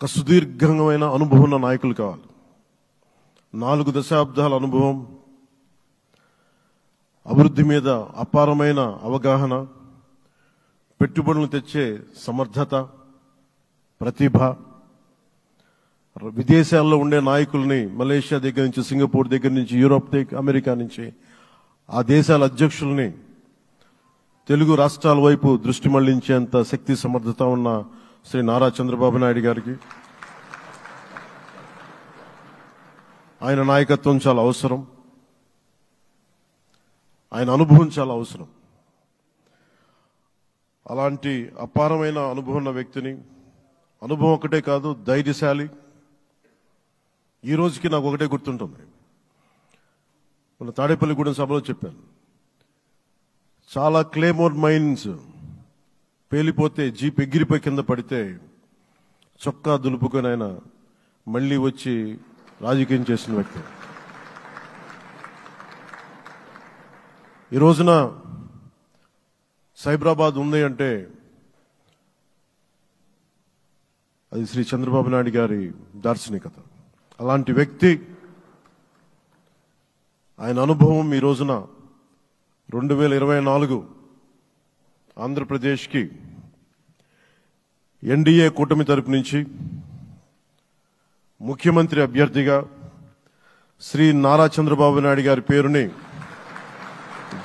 ఒక సుదీర్ఘమైన అనుభవం ఉన్న నాయకులు కావాలి. 4 దశాబ్దాల అనుభవం, అభివృద్ధి మీద అపారమైన అవగాహన, పెట్టుబడులు తెచ్చే సమర్థత, ప్రతిభ, విదేశాల్లో ఉండే నాయకుల్ని మలేషియా దగ్గర నుంచి, సింగపూర్ దగ్గర నుంచి, యూరోప్ దగ్గర, అమెరికా నుంచి ఆ దేశాల అధ్యక్షుల్ని తెలుగు రాష్ట్రాల వైపు దృష్టి మళ్లించేంత శక్తి సమర్థత ఉన్న శ్రీ నారా చంద్రబాబు నాయుడు గారికి ఆయన నాయకత్వం చాలా అవసరం, ఆయన అనుభవం చాలా అవసరం. అలాంటి అపారమైన అనుభవం ఉన్న వ్యక్తిని, అనుభవం ఒకటే కాదు, ధైర్యశాలి. ఈ రోజుకి నాకు ఒకటే గుర్తుంటుంది. మన తాడేపల్లిగూడెం సభలో చెప్పాను, చాలా క్లేమోర్ మైన్స్ పేలిపోతే జీప్ ఎగిరిపోయి కింద పడితే చొక్కా దులుపుకొని ఆయన మళ్ళీ వచ్చి రాజకీయం చేసిన వ్యక్తి. ఈ రోజున సైబరాబాద్ ఉంది అంటే అది శ్రీ చంద్రబాబు నాయుడు గారి దార్శనికత. అలాంటి వ్యక్తి, ఆయన అనుభవం ఈ రోజున 2024 ఆంధ్రప్రదేశ్కి ఎన్డీఏ కూటమి తరపు నుంచి ముఖ్యమంత్రి అభ్యర్థిగా శ్రీ నారా చంద్రబాబు నాయుడు గారి పేరుని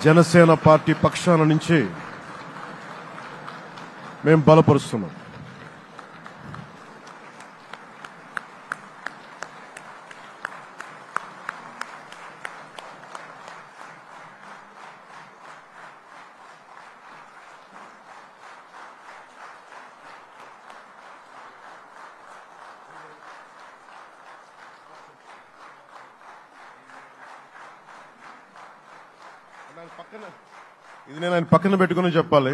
జనసేన పార్టీ పక్షాన నుంచి మేము బలపరుస్తున్నాం. ఇది నేను ఆయన పక్కన పెట్టుకుని చెప్పాలి.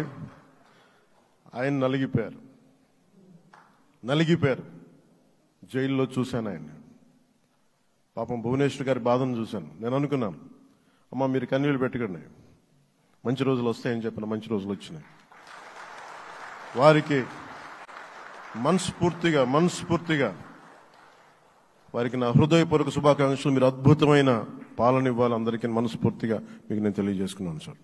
ఆయన నలిగిపోయారు. జైల్లో చూశాను ఆయన. పాపం భువనేశ్వర్ గారి బాధను చూశాను. నేను అనుకున్నాను, అమ్మ మీరు కన్నీళ్ళు పెట్టకండి, మంచి రోజులు వస్తాయని చెప్పిన మంచి రోజులు వచ్చినాయి. వారికి మనస్ఫూర్తిగా వారికి నా హృదయపూర్వక శుభాకాంక్షలు. మీరు అద్భుతమైన పాలన ఇవ్వాలి అందరికీ మనస్ఫూర్తిగా మీకు నేను తెలియజేసుకున్నాను సార్.